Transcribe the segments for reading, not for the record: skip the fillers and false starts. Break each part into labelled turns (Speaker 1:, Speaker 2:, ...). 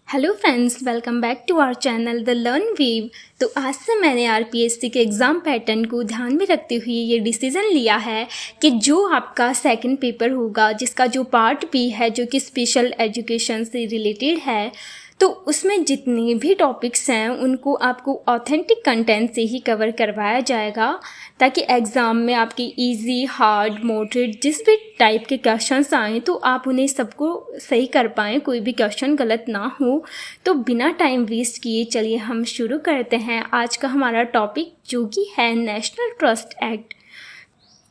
Speaker 1: Hello friends, welcome back to our channel the learn wave. तो आज से मैंने आरपीएससी के एग्ज़ाम पैटर्न को ध्यान में रखते हुए ये डिसीज़न लिया है कि जो आपका सेकंड पेपर होगा, जिसका जो पार्ट बी है, जो कि स्पेशल एजुकेशन से रिलेटेड है, तो उसमें जितने भी टॉपिक्स हैं उनको आपको ऑथेंटिक कंटेंट से ही कवर करवाया जाएगा, ताकि एग्ज़ाम में आपकी इजी, हार्ड, मॉडरेट जिस भी टाइप के क्वेश्चंस आएँ तो आप उन्हें सबको सही कर पाएँ, कोई भी क्वेश्चन गलत ना हो। तो बिना टाइम वेस्ट किए चलिए हम शुरू करते हैं आज का हमारा टॉपिक, जो कि है नेशनल ट्रस्ट एक्ट।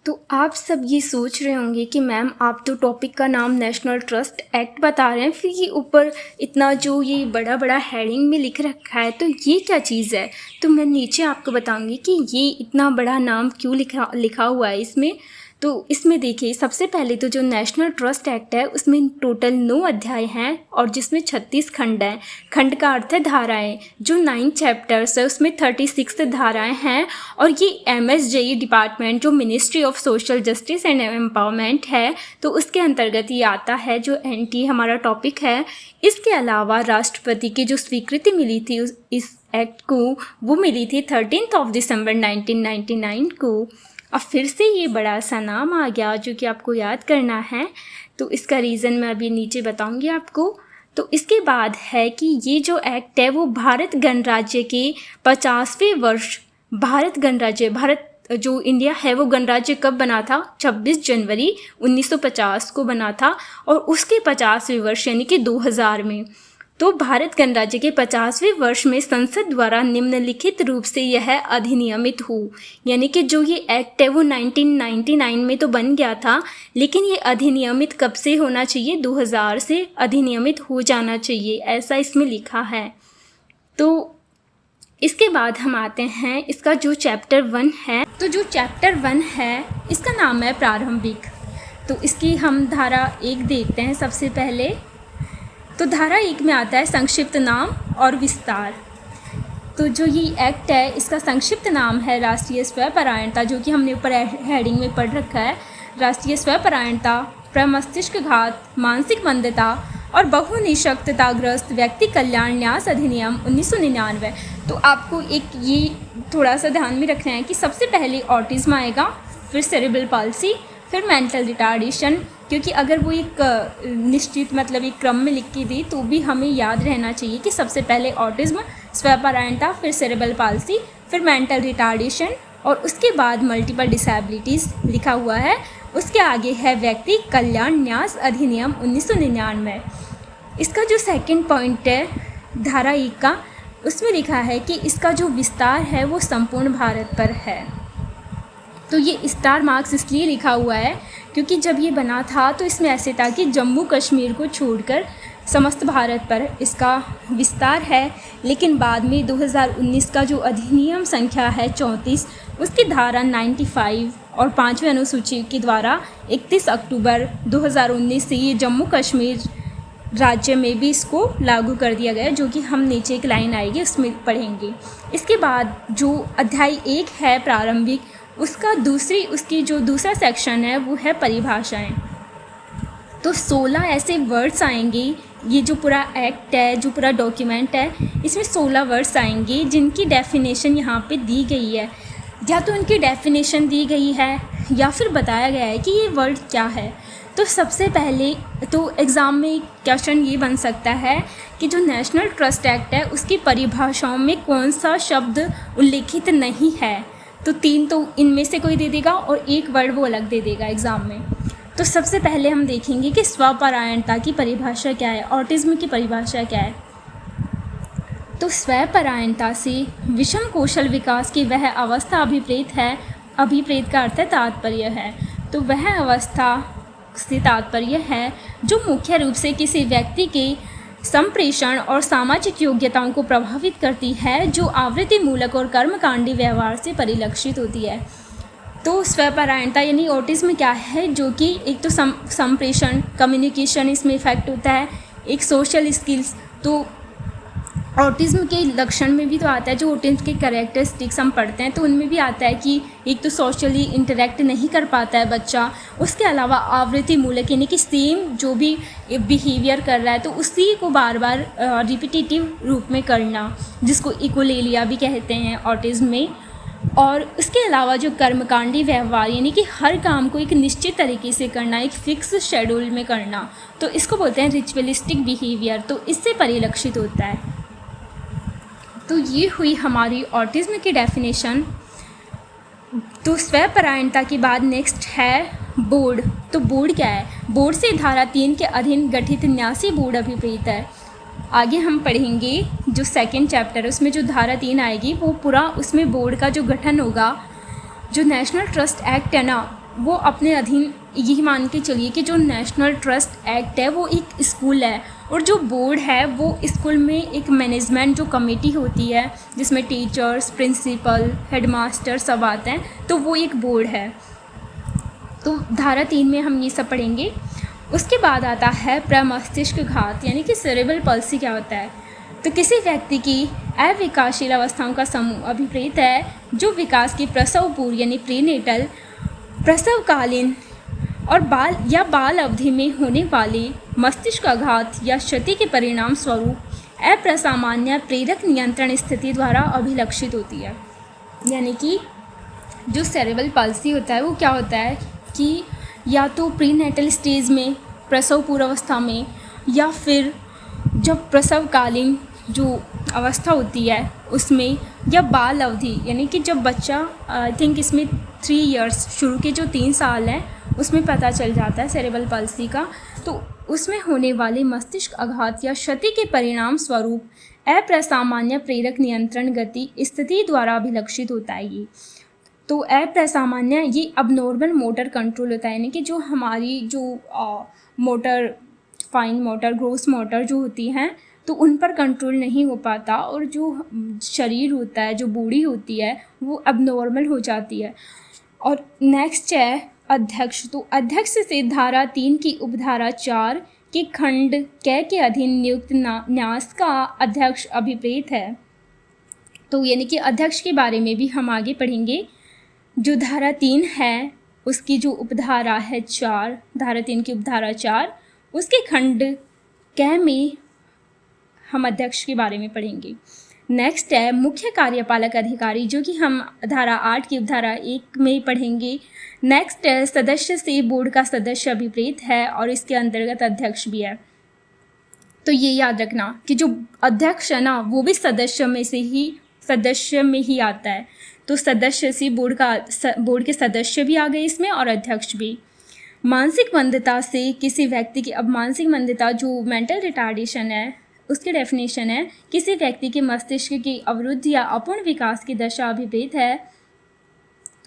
Speaker 1: तो आप सब ये सोच रहे होंगे कि मैम आप तो टॉपिक का नाम नेशनल ट्रस्ट एक्ट बता रहे हैं, फिर ये ऊपर इतना जो ये बड़ा बड़ा हेडिंग में लिख रखा है, तो ये क्या चीज़ है। तो मैं नीचे आपको बताऊंगी कि ये इतना बड़ा नाम क्यों लिखा हुआ है इसमें। तो इसमें देखिए, सबसे पहले तो जो नेशनल ट्रस्ट एक्ट है उसमें टोटल 9 अध्याय हैं और जिसमें 36 खंड हैं। खंड का अर्थ है धाराएं। जो 9 चैप्टर्स है उसमें 36 धाराएं हैं और ये MSJE डिपार्टमेंट, जो ministry of social justice and empowerment है, तो उसके अंतर्गत ये आता है, जो NT हमारा टॉपिक है। इसके अलावा राष्ट्रपति की जो स्वीकृति मिली थी इस एक्ट को, वो मिली थी 13 दिसंबर 1999 को। अब फिर से ये बड़ा सा नाम आ गया जो कि आपको याद करना है, तो इसका रीज़न मैं अभी नीचे बताऊंगी आपको। तो इसके बाद है कि ये जो एक्ट है वो भारत गणराज्य के 50वें वर्ष, भारत जो इंडिया है वो गणराज्य कब बना था, 26 जनवरी 1950 को बना था, और उसके 50वें वर्ष यानी कि 2000 में। तो भारत गणराज्य के 50वें वर्ष में संसद द्वारा निम्नलिखित रूप से यह अधिनियमित हो, यानी कि जो ये एक्ट है वो 1999 में तो बन गया था, लेकिन ये अधिनियमित कब से होना चाहिए, 2000 से अधिनियमित हो जाना चाहिए, ऐसा इसमें लिखा है। तो इसके बाद हम आते हैं इसका जो चैप्टर 1 है। तो जो चैप्टर 1 है इसका नाम है प्रारंभिक। तो इसकी हम धारा 1 देखते हैं सबसे पहले। तो धारा 1 में आता है संक्षिप्त नाम और विस्तार। तो जो ये एक्ट है इसका संक्षिप्त नाम है राष्ट्रीय स्वयंपरायणता, जो कि हमने ऊपर हेडिंग में पढ़ रखा है। राष्ट्रीय स्वयंपरायणता, प्रमस्तिष्क घात, मानसिक मंदता और बहुनिशक्तताग्रस्त व्यक्ति कल्याण न्यास अधिनियम 1999। तो आपको एक ये थोड़ा सा ध्यान में रखना है कि सबसे पहले ऑटिज्म आएगा, फिर सेरेब्रल पाल्सी, फिर मेंटल रिटार्डेशन, क्योंकि अगर वो एक निश्चित मतलब एक क्रम में लिख के दी तो भी हमें याद रहना चाहिए कि सबसे पहले ऑटिज्म, स्वयंपरायणता, फिर सेरेब्रल पाल्सी, फिर मेंटल रिटार्डेशन और उसके बाद मल्टीपल डिसेबिलिटीज़ लिखा हुआ है। उसके आगे है व्यक्ति कल्याण न्यास अधिनियम 1999। इसका जो सेकंड पॉइंट है धारा 1 का, उसमें लिखा है कि इसका जो विस्तार है वो संपूर्ण भारत पर है। तो ये स्टार मार्क्स इसलिए लिखा हुआ है क्योंकि जब ये बना था तो इसमें ऐसे था कि जम्मू कश्मीर को छोड़कर समस्त भारत पर इसका विस्तार है, लेकिन बाद में 2019 का जो अधिनियम संख्या है 34, उसकी धारा 95 और 5वें अनुसूची के द्वारा 31 अक्टूबर 2019 से ये जम्मू कश्मीर राज्य में भी इसको लागू कर दिया गया, जो कि हम नीचे एक लाइन आएगी उसमें पढ़ेंगे। इसके बाद जो अध्याय 1 है प्रारंभिक, उसकी जो दूसरा सेक्शन है वो है परिभाषाएं। तो 16 ऐसे वर्ड्स आएंगे। ये जो पूरा एक्ट है, जो पूरा डॉक्यूमेंट है, इसमें 16 वर्ड्स आएंगे जिनकी डेफिनेशन यहाँ पे दी गई है। या तो उनकी डेफिनेशन दी गई है या फिर बताया गया है कि ये वर्ड क्या है। तो सबसे पहले तो एग्ज़ाम में क्वेश्चन ये बन सकता है कि जो नेशनल ट्रस्ट एक्ट है उसकी परिभाषाओं में कौन सा शब्द उल्लेखित नहीं है। तो 3 तो इनमें से कोई दे देगा और एक वर्ड वो अलग दे देगा एग्ज़ाम में। तो सबसे पहले हम देखेंगे कि स्वपरायणता की परिभाषा क्या है, ऑटिज्म की परिभाषा क्या है। तो स्वपरायणता से विषम कौशल विकास की वह अवस्था अभिप्रेत है। अभिप्रेत का अर्थ है तात्पर्य है। तो वह अवस्था से तात्पर्य है जो मुख्य रूप से किसी व्यक्ति के संप्रेषण और सामाजिक योग्यताओं को प्रभावित करती है, जो आवृत्ति मूलक और कर्मकांडी व्यवहार से परिलक्षित होती है। तो स्वपरायणता यानी ऑटिज्म क्या है, जो कि एक तो संप्रेषण, कम्युनिकेशन इसमें इफेक्ट होता है, एक सोशल स्किल्स। तो ऑटिज़्म के लक्षण में भी तो आता है, जो ऑटिज़्म के कैरेक्टरिस्टिक्स हम पढ़ते हैं तो उनमें भी आता है कि एक तो सोशली इंटरेक्ट नहीं कर पाता है बच्चा, उसके अलावा आवृत्ति मूलक यानी कि सेम जो भी बिहेवियर कर रहा है तो उसी को बार बार रिपीटेटिव रूप में करना, जिसको इकोलेलिया भी कहते हैं ऑटिज़्म में। और उसके अलावा जो कर्मकांडी व्यवहार यानी कि हर काम को एक निश्चित तरीके से करना, एक फिक्स शेड्यूल में करना, तो इसको बोलते हैं रिचुअलिस्टिक बिहेवियर, तो इससे परिलक्षित होता है। तो ये हुई हमारी ऑटिज़्म की डेफिनेशन। तो स्वपरायणता के बाद नेक्स्ट है बोर्ड। तो बोर्ड क्या है? बोर्ड से धारा 3 के अधीन गठित न्यासी बोर्ड अभिप्रेत है। आगे हम पढ़ेंगे जो सेकंड चैप्टर है उसमें जो धारा 3 आएगी वो पूरा उसमें बोर्ड का जो गठन होगा, जो नेशनल ट्रस्ट एक्ट है ना वो अपने अधीन, यही मान के चलिए कि जो नेशनल ट्रस्ट एक्ट है वो एक स्कूल है और जो बोर्ड है वो स्कूल में एक मैनेजमेंट जो कमेटी होती है जिसमें टीचर्स, प्रिंसिपल, हेडमास्टर सब आते हैं, तो वो एक बोर्ड है। तो धारा 3 में हम ये सब पढ़ेंगे। उसके बाद आता है प्रमस्तिष्क घात यानी कि सेरेब्रल पल्सी क्या होता है। तो किसी व्यक्ति की अविकासशील अवस्थाओं का समूह अभिप्रेत है जो विकास की प्रसव पूर्व यानी प्रीनेटल, प्रसवकालीन और बाल अवधि में होने वाले मस्तिष्क आघात या क्षति के परिणाम स्वरूप अप्रसामान्य प्रेरक नियंत्रण स्थिति द्वारा अभिलक्षित होती है। यानी कि जो सेरेब्रल पल्सी होता है वो क्या होता है कि या तो प्रीनेटल स्टेज में, प्रसव पूर्व अवस्था में, या फिर जब प्रसवकालीन जो अवस्था होती है उसमें, या बाल अवधि यानी कि जब बच्चा आई थिंक इसमें 3 इयर्स शुरू के जो 3 साल हैं उसमें पता चल जाता है सेरेब्रल पल्सी का, तो उसमें होने वाले मस्तिष्क आघात या क्षति के परिणाम स्वरूप अप्रसामान्य प्रेरक नियंत्रण गति स्थिति द्वारा अभिलक्षित होता है। ये तो अप्रसामान्य ये अबनॉर्मल मोटर कंट्रोल होता है, यानी कि जो हमारी जो motor, fine motor, gross motor जो होती हैं तो उन पर कंट्रोल नहीं हो पाता और जो शरीर होता है, जो बॉडी होती है वो अबनॉर्मल हो जाती है। और नेक्स्ट है अध्यक्ष। तो अध्यक्ष से धारा 3 की उपधारा 4 के खंड क के अधीन नियुक्त न्यास का अध्यक्ष अभिप्रेत है। तो यानी कि अध्यक्ष के बारे में भी हम आगे पढ़ेंगे। जो धारा 3 है उसकी जो उपधारा है 4, धारा 3 की उपधारा 4, उसके खंड क में हम अध्यक्ष के बारे में पढ़ेंगे। नेक्स्ट है मुख्य कार्यपालक अधिकारी, जो कि हम धारा 8 की उपधारा 1 में पढ़ेंगे। नेक्स्ट है सदस्य से बोर्ड का सदस्य अभिप्रेत है और इसके अंतर्गत अध्यक्ष भी है। तो ये याद रखना कि जो अध्यक्ष है ना वो भी सदस्य में ही आता है। तो सदस्य से बोर्ड के सदस्य भी आ गए इसमें और अध्यक्ष भी। मानसिक मंदता से किसी व्यक्ति की, अब मानसिक मंदता जो मेंटल रिटार्डेशन है उसकी डेफिनेशन है किसी व्यक्ति के मस्तिष्क की अवरुद्ध या अपूर्ण विकास की दशा अभिप्रेत है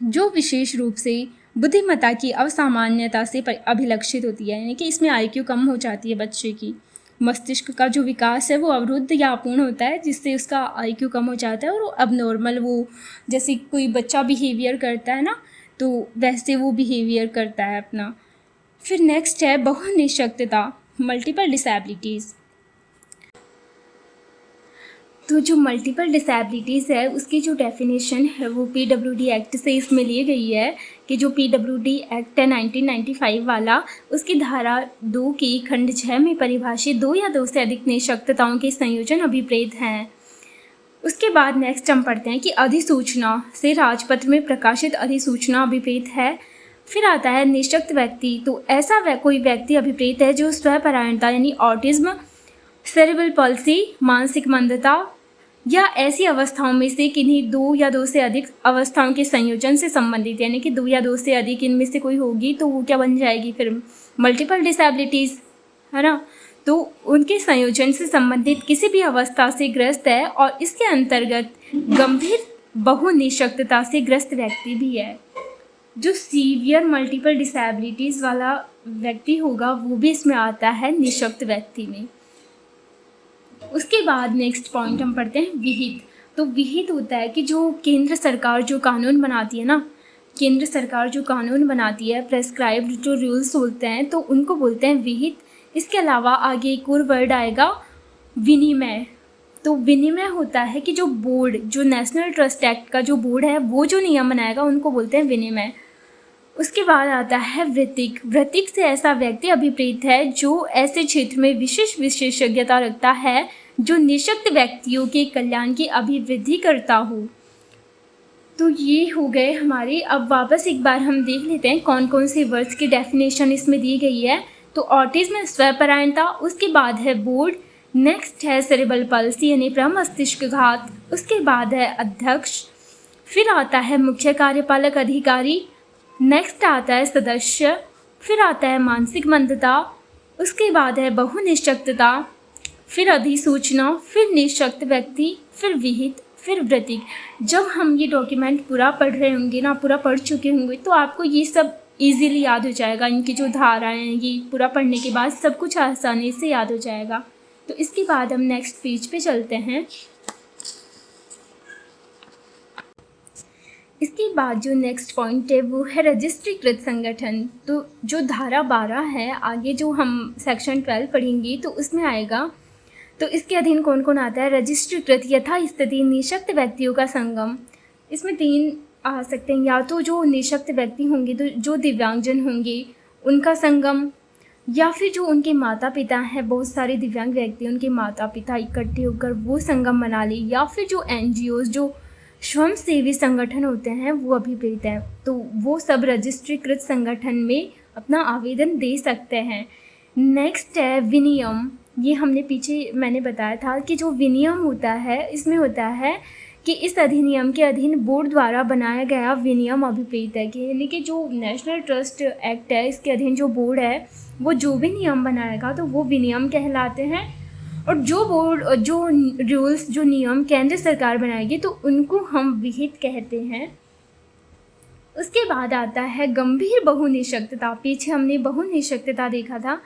Speaker 1: जो विशेष रूप से बुद्धिमत्ता की असामान्यता से अभिलक्षित होती है। यानी कि इसमें IQ कम हो जाती है बच्चे की, मस्तिष्क का जो विकास है वो अवरुद्ध या अपूर्ण होता है जिससे उसका IQ कम हो जाता है और अब नॉर्मल वो जैसे कोई बच्चा बिहेवियर करता है ना तो वैसे वो बिहेवियर करता है अपना। फिर नेक्स्ट है बहुनिशक्तता, मल्टीपल डिसेबिलिटीज़। तो जो मल्टीपल डिसेबिलिटीज़ है उसकी जो डेफिनेशन है वो PWD एक्ट से इसमें ली गई है कि जो PWD एक्ट है 1995 वाला, उसकी धारा 2 की खंड 6 में परिभाषित 2 या 2 से अधिक निशक्तताओं के संयोजन अभिप्रेत हैं। उसके बाद नेक्स्ट हम पढ़ते हैं कि अधिसूचना से राजपत्र में प्रकाशित अधिसूचना अभिप्रेत है। फिर आता है निशक्त व्यक्ति। तो ऐसा कोई व्यक्ति अभिप्रेत है जो स्वपरायणता यानी ऑटिज्म, सेरेब्रल पल्सी, मानसिक मंदता या ऐसी अवस्थाओं में से किन्हीं 2 या 2 से अधिक अवस्थाओं के संयोजन से संबंधित, यानी कि 2 या 2 से अधिक इनमें से कोई होगी तो वो क्या बन जाएगी फिर मल्टीपल डिसेबिलिटीज़, है ना। तो उनके संयोजन से संबंधित किसी भी अवस्था से ग्रस्त है और इसके अंतर्गत गंभीर बहुनिशक्तता से ग्रस्त व्यक्ति भी है। जो सीवियर मल्टीपल डिसेबिलिटीज़ वाला व्यक्ति होगा वो भी इसमें आता है निशक्त व्यक्ति में। उसके बाद नेक्स्ट पॉइंट हम पढ़ते हैं विहित। तो विहित होता है कि जो केंद्र सरकार जो कानून बनाती है ना, केंद्र सरकार जो कानून बनाती है, प्रेस्क्राइब्ड जो रूल्स होते हैं तो उनको बोलते हैं विहित। इसके अलावा आगे एक और वर्ड आएगा विनिमय। तो विनिमय होता है कि जो बोर्ड, जो नेशनल ट्रस्ट एक्ट का जो बोर्ड है वो जो नियम बनाएगा उनको बोलते हैं विनिमय। उसके बाद आता है वृत्तिक। वृत्तिक से ऐसा व्यक्ति अभिप्रेत है जो ऐसे क्षेत्र में विशेष विशेषज्ञता रखता है जो निःशक्त व्यक्तियों के कल्याण की अभिवृद्धि करता हो। तो ये हो गए हमारे। अब वापस एक बार हम देख लेते हैं कौन कौन से वर्ड्स की डेफिनेशन इसमें दी गई है। तो ऑटिज्म स्वपरायणता, उसके बाद है बोर्ड, नेक्स्ट है सेरेब्रल पल्सी यानी प्रमस्तिष्कघात, उसके बाद है अध्यक्ष, फिर आता है मुख्य कार्यपालक अधिकारी, नेक्स्ट आता है सदस्य, फिर आता है मानसिक मंदता, उसके बाद है बहुनिश्चक्तता, फिर अधिसूचना, फिर निःशक्त व्यक्ति, फिर विहित, फिर वृत्तिक। जब हम ये डॉक्यूमेंट पूरा पढ़ रहे होंगे ना, पूरा पढ़ चुके होंगे, तो आपको ये सब इजीली याद हो जाएगा। इनकी जो धाराएं हैं ये पूरा पढ़ने के बाद सब कुछ आसानी से याद हो जाएगा। तो इसके बाद हम नेक्स्ट पेज पे चलते हैं। इसके बाद जो नेक्स्ट पॉइंट है वो है रजिस्ट्रीकृत संगठन। तो जो धारा 12 है, आगे जो हम सेक्शन 12 पढ़ेंगे तो उसमें आएगा। तो इसके अधीन कौन कौन आता है? रजिस्ट्रीकृत यथास्थिति निःशक्त व्यक्तियों का संगम। इसमें 3 आ सकते हैं, या तो जो निःशक्त व्यक्ति होंगे, तो जो दिव्यांगजन होंगे उनका संगम, या फिर जो उनके माता पिता हैं, बहुत सारे दिव्यांग व्यक्ति उनके माता पिता इकट्ठे होकर वो संगम बना ले, या फिर जो NGOs, जो स्वयंसेवी संगठन होते हैं वो अभिप्रेत हैं, तो वो सब रजिस्ट्रीकृत संगठन में अपना आवेदन दे सकते हैं। नेक्स्ट है विनियम। ये हमने पीछे मैंने बताया था कि जो विनियम होता है इसमें होता है कि इस अधिनियम के अधीन बोर्ड द्वारा बनाया गया विनियम अभिप्रेत है, कि यानी कि जो नेशनल ट्रस्ट एक्ट है इसके अधीन जो बोर्ड है वो जो भी नियम बनाएगा तो वो विनियम कहलाते हैं। और जो बोर्ड, जो रूल्स, जो नियम केंद्र सरकार बनाएगी तो उनको हम विहित कहते हैं। उसके बाद आता है गंभीर बहुनिःशक्तता। पीछे हमने बहुनिःशक्तता देखा था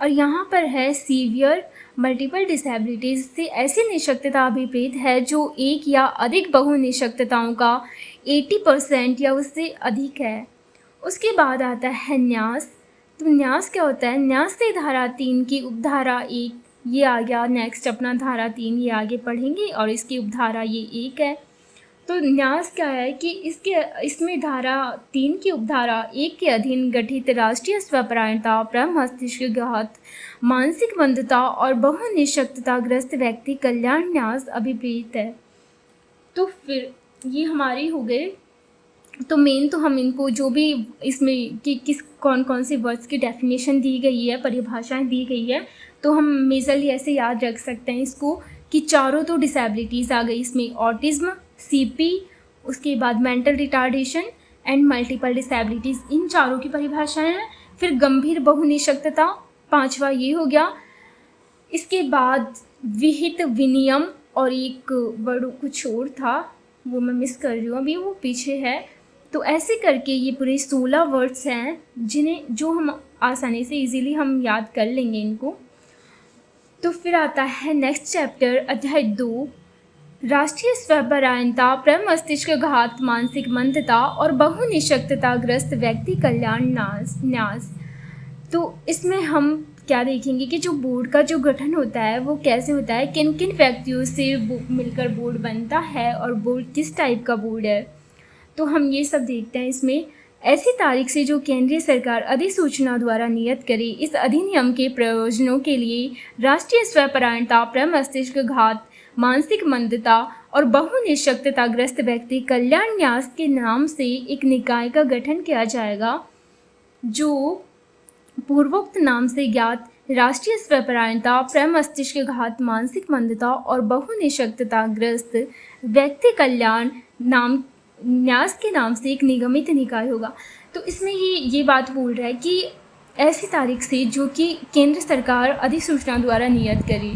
Speaker 1: और यहाँ पर है सीवियर मल्टीपल डिसेबिलिटीज़ से ऐसी निःशक्तता अभिप्रेत है जो एक या अधिक बहुनिःशक्तताओं का 80% या उससे अधिक है। उसके बाद आता है न्यास। तो न्यास क्या होता है? न्यास से धारा 3 की उपधारा 1 ये आ गया। नेक्स्ट अपना धारा 3 ये आगे पढ़ेंगे और इसकी उपधारा ये 1 है। तो न्यास क्या है कि इसमें धारा 3 की उपधारा 1 के अधीन गठित राष्ट्रीय स्वपरायणता, प्रमस्तिष्कघात, मानसिक मंदता और बहुनिःशक्तताग्रस्त व्यक्ति कल्याण न्यास अभिप्रेत है। तो फिर ये हमारी हो गए। तो मेन तो हम इनको जो भी इसमें कि किस कौन कौन से वर्ड्स की डेफिनेशन दी गई है, परिभाषाएं दी गई है, तो हम मेजरली ऐसे याद रख सकते हैं इसको कि चारों तो डिसेबिलिटीज़ आ गई इसमें, ऑटिज्म, CP, उसके बाद mental retardation and multiple disabilities, इन चारों की परिभाषाएं हैं। फिर गंभीर बहुनिःशक्तता 5वां ये हो गया। इसके बाद विहित, विनियम और एक वर्ड कुछ और था वो मैं मिस कर रही हूँ अभी, वो पीछे है। तो ऐसे करके ये पूरे 16 वर्ड्स हैं जो हम आसानी से इजीली हम याद कर लेंगे इनको। तो फिर आता है नेक्स्ट चैप्टर, अध्याय 2, राष्ट्रीय स्वपरायणता, प्रमस्तिष्कघात, मानसिक मंदता और बहुनिःशक्तताग्रस्त व्यक्ति कल्याण न्यास। तो इसमें हम क्या देखेंगे कि जो बोर्ड का जो गठन होता है वो कैसे होता है, किन किन व्यक्तियों से मिलकर बोर्ड बनता है और बोर्ड किस टाइप का बोर्ड है, तो हम ये सब देखते हैं इसमें। ऐसी तारीख से जो केंद्रीय सरकार अधिसूचना द्वारा नियत करे, इस अधिनियम के प्रयोजनों के लिए राष्ट्रीय स्वपरायणता, प्रमस्तिष्कघात, मानसिक मंदता और बहुनिःशक्तताग्रस्त व्यक्ति कल्याण न्यास के नाम से एक निकाय का गठन किया जाएगा, जो पूर्वोक्त नाम से ज्ञात राष्ट्रीय स्वपरायणता, प्रमस्तिष्कघात, मानसिक मंदता और बहुनिःशक्तताग्रस्त व्यक्ति कल्याण न्यास के नाम से एक निगमित निकाय होगा। तो इसमें ये बात बोल रहा है कि ऐसी तारीख से जो कि केंद्र सरकार अधिसूचना द्वारा नियत करी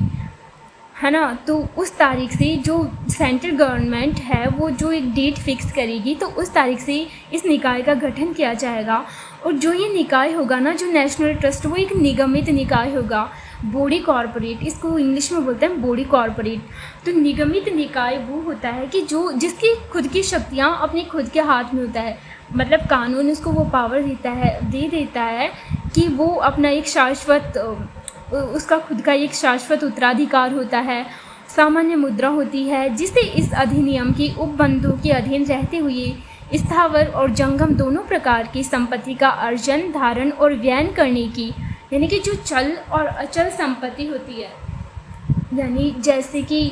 Speaker 1: है ना, तो उस तारीख से जो सेंट्रल गवर्नमेंट है वो जो एक डेट फिक्स करेगी, तो उस तारीख से इस निकाय का गठन किया जाएगा। और जो ये निकाय होगा ना, जो नेशनल ट्रस्ट, वो एक निगमित निकाय होगा, बॉडी कॉरपोरेट, इसको इंग्लिश में बोलते हैं बॉडी कॉरपोरेट। तो निगमित निकाय वो होता है कि जिसकी खुद की शक्तियाँ अपने खुद के हाथ में होता है, मतलब कानून उसको वो पावर दे देता है कि वो अपना एक शाश्वत, उसका खुद का एक शाश्वत उत्तराधिकार होता है, सामान्य मुद्रा होती है जिसे इस अधिनियम की उपबंधों के अधीन रहते हुए स्थावर और जंगम दोनों प्रकार की संपत्ति का अर्जन, धारण और व्यय करने की, यानी कि जो चल और अचल संपत्ति होती है, यानी जैसे कि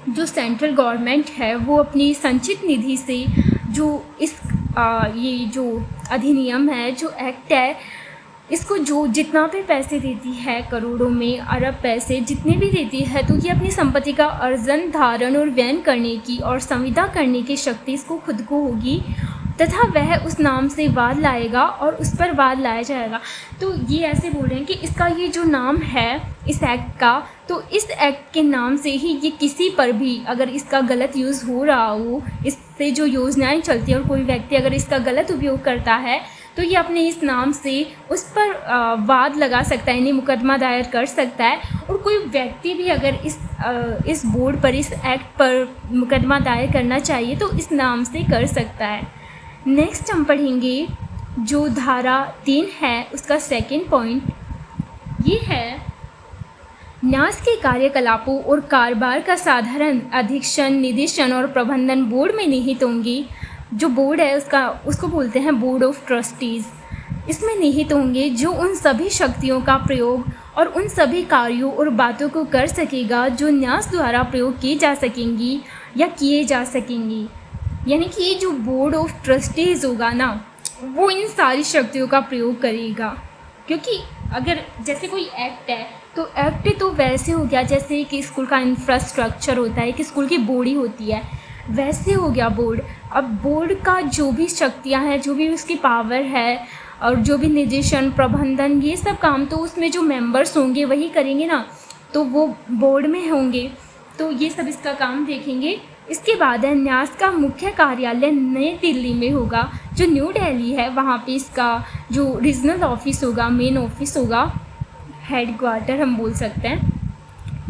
Speaker 1: जो सेंट्रल गवर्नमेंट है वो अपनी संचित निधि से जो ये जो अधिनियम है, जो एक्ट है, इसको जो जितना भी पैसे देती है, करोड़ों में अरब पैसे जितने भी देती है, तो ये अपनी संपत्ति का अर्जन, धारण और व्यय करने की और संविदा करने की शक्ति इसको खुद को होगी तथा वह उस नाम से वाद लाएगा और उस पर वाद लाया जाएगा। तो ये ऐसे बोल रहे हैं कि इसका ये जो नाम है इस एक्ट का, तो इस एक्ट के नाम से ही ये किसी पर भी अगर इसका गलत यूज़ हो रहा हो, इससे जो योजनाएं चलती है और कोई व्यक्ति अगर इसका गलत उपयोग करता है तो ये अपने इस नाम से उस पर वाद लगा सकता है, यानी मुकदमा दायर कर सकता है। और कोई व्यक्ति भी अगर इस बोर्ड पर, इस एक्ट पर मुकदमा दायर करना चाहिए तो इस नाम से कर सकता है। नेक्स्ट हम पढ़ेंगे जो धारा 3 है उसका सेकंड पॉइंट ये है, न्यास के कार्यकलापों और कारोबार का साधारण अधीक्षण, निदेशन और प्रबंधन बोर्ड में निहित होंगी। जो बोर्ड है उसको बोलते हैं बोर्ड ऑफ ट्रस्टीज़। इसमें निहित होंगे जो उन सभी शक्तियों का प्रयोग और उन सभी कार्यों और बातों को कर सकेगा जो न्यास द्वारा प्रयोग की जा सकेंगी या किए जा सकेंगी। यानी कि ये जो बोर्ड ऑफ ट्रस्टीज़ होगा ना, वो इन सारी शक्तियों का प्रयोग करेगा। क्योंकि अगर जैसे कोई एक्ट है तो एक्ट तो वैसे हो गया जैसे कि स्कूल का इंफ्रास्ट्रक्चर होता है, कि स्कूल की बॉडी होती है, वैसे हो गया बोर्ड। अब बोर्ड का जो भी शक्तियां हैं, जो भी उसकी पावर है और जो भी निदेशन, प्रबंधन, ये सब काम तो उसमें जो मेंबर्स होंगे वही करेंगे ना, तो वो बोर्ड में होंगे, तो ये सब इसका काम देखेंगे। इसके बाद है न्यास का मुख्य कार्यालय नई दिल्ली में होगा, जो न्यू दिल्ली है वहाँ पे इसका जो रीजनल ऑफिस होगा, मेन ऑफिस होगा, हेड क्वार्टर हम बोल सकते हैं।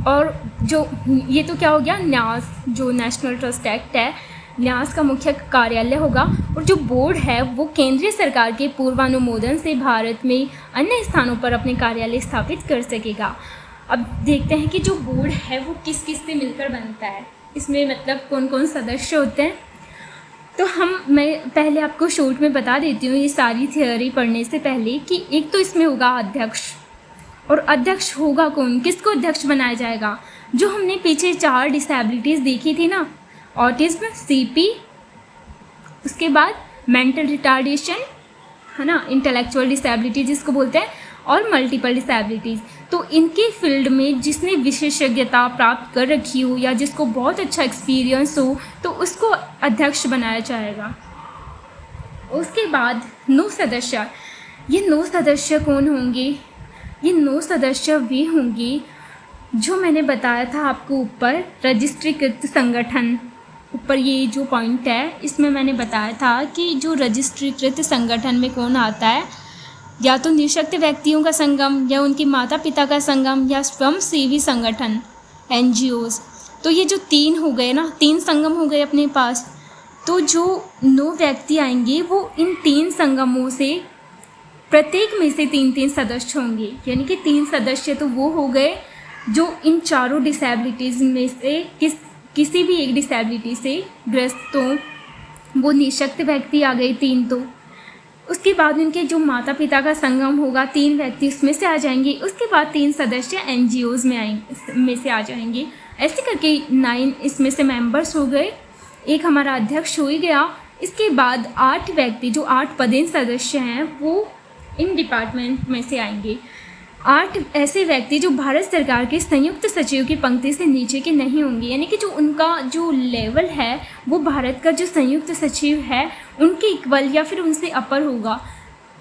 Speaker 1: और जो ये तो क्या हो गया, न्यास जो नेशनल ट्रस्ट एक्ट है, न्यास का मुख्य कार्यालय होगा। और जो बोर्ड है वो केंद्रीय सरकार के पूर्वानुमोदन से भारत में अन्य स्थानों पर अपने कार्यालय स्थापित कर सकेगा। अब देखते हैं कि जो बोर्ड है वो किस किस से मिलकर बनता है, इसमें मतलब कौन कौन सदस्य होते हैं। तो मैं पहले आपको शॉर्ट में बता देती हूँ ये सारी थियोरी पढ़ने से पहले कि एक तो इसमें होगा अध्यक्ष, और अध्यक्ष होगा कौन, किसको अध्यक्ष बनाया जाएगा। जो हमने पीछे 4 डिसेबिलिटीज़ देखी थी ना, ऑटिज्म, सीपी, उसके बाद मेंटल रिटार्डेशन है ना, इंटेलेक्चुअल डिसेबिलिटी जिसको बोलते हैं, और मल्टीपल डिसेबिलिटीज़। तो इनके फील्ड में जिसने विशेषज्ञता प्राप्त कर रखी हो या जिसको बहुत अच्छा एक्सपीरियंस हो तो उसको अध्यक्ष बनाया जाएगा। उसके बाद 9 सदस्य, ये 9 सदस्य कौन होंगे, ये 9 सदस्य वे होंगे जो मैंने बताया था आपको ऊपर, रजिस्ट्रीकृत संगठन, ऊपर ये जो पॉइंट है इसमें मैंने बताया था कि जो रजिस्ट्रीकृत संगठन में कौन आता है, या तो निःशक्त व्यक्तियों का संगम, या उनके माता पिता का संगम, या स्वयंसेवी संगठन NGOs। तो ये जो 3 हो गए ना, 3 संगम हो गए अपने पास। तो जो 9 व्यक्ति आएंगे वो इन 3 संगमों से प्रत्येक में से 3-3 सदस्य होंगे, यानी कि 3 सदस्य तो वो हो गए जो इन चारों डिसेबिलिटीज़ में से किसी भी एक डिसेबिलिटी से ग्रस्त हो। वो निःशक्त व्यक्ति आ गए 3। तो उसके बाद उनके जो माता पिता का संगम होगा, 3 व्यक्ति उसमें से आ जाएंगे। उसके बाद 3 सदस्य NGOs में से आ जाएंगे। ऐसे करके 9 इसमें से मेंबर्स हो गए, एक हमारा अध्यक्ष हो ही गया। इसके बाद 8 व्यक्ति जो 8 पदेन सदस्य हैं वो इन डिपार्टमेंट में से आएंगे। 8 ऐसे व्यक्ति जो भारत सरकार के संयुक्त सचिव की पंक्ति से नीचे के नहीं होंगे, यानी कि जो उनका जो लेवल है वो भारत का जो संयुक्त सचिव है उनके इक्वल या फिर उनसे अपर होगा,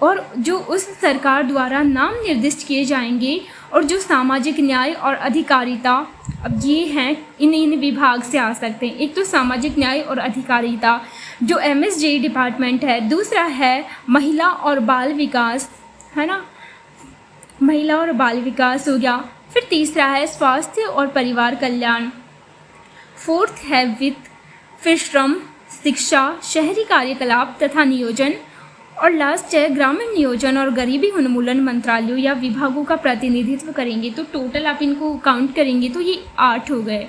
Speaker 1: और जो उस सरकार द्वारा नाम निर्दिष्ट किए जाएंगे। और जो सामाजिक न्याय और अधिकारिता, अब ये हैं इन विभाग से आ सकते हैं। एक तो सामाजिक न्याय और अधिकारिता जो MSJ डिपार्टमेंट है, दूसरा है महिला और बाल विकास, है ना, महिला और बाल विकास हो गया। फिर तीसरा है स्वास्थ्य और परिवार कल्याण, 4th है वित्त, फिर श्रम, शिक्षा, शहरी कार्यकलाप तथा नियोजन, और लास्ट है ग्रामीण नियोजन और गरीबी उन्मूलन मंत्रालयों या विभागों का प्रतिनिधित्व करेंगे। तो टोटल आप इनको काउंट करेंगे तो ये 8 हो गए।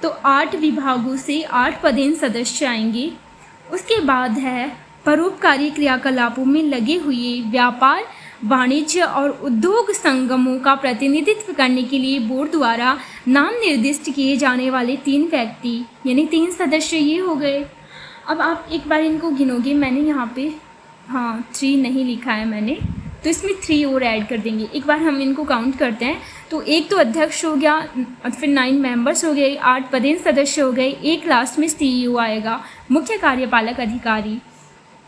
Speaker 1: तो 8 विभागों से 8 पदेन सदस्य आएंगे। उसके बाद है परोपकारी क्रियाकलापों में लगे हुए व्यापार, वाणिज्य और उद्योग संगमों का प्रतिनिधित्व करने के लिए बोर्ड द्वारा नाम निर्दिष्ट किए जाने वाले 3 व्यक्ति, यानी 3 सदस्य ये हो गए। अब आप एक बार इनको गिनोगे, मैंने यहाँ पे 3 नहीं लिखा है मैंने, तो इसमें 3 और ऐड कर देंगे। एक बार हम इनको काउंट करते हैं। तो एक तो अध्यक्ष हो गया, फिर 9 मेंबर्स हो गए, 8 पदेन सदस्य हो गए, एक लास्ट में CEO आएगा, मुख्य कार्यपालक अधिकारी,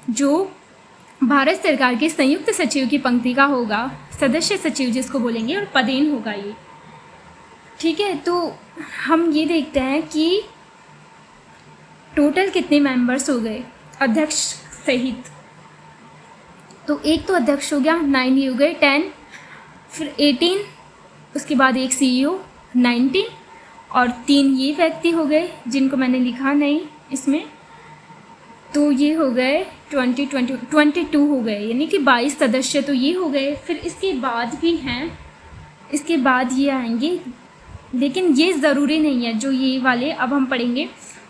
Speaker 1: जो भारत सरकार के संयुक्त सचिव की पंक्ति का होगा, सदस्य सचिव जिसको बोलेंगे, और पदेन होगा ये। ठीक है, तो हम ये देखते हैं कि टोटल कितने मेंबर्स हो गए अध्यक्ष सहित। तो एक तो अध्यक्ष हो गया, 9 ये हो गए, 10, फिर 18, उसके बाद एक CEO 19, और 3 ये व्यक्ति हो गए जिनको मैंने लिखा नहीं इसमें, तो ये हो गए 22 हो गए, यानी कि 22 सदस्य तो ये हो गए। फिर इसके बाद भी हैं, इसके बाद ये आएंगे, लेकिन ये ज़रूरी नहीं है जो ये वाले अब हम पढ़ेंगे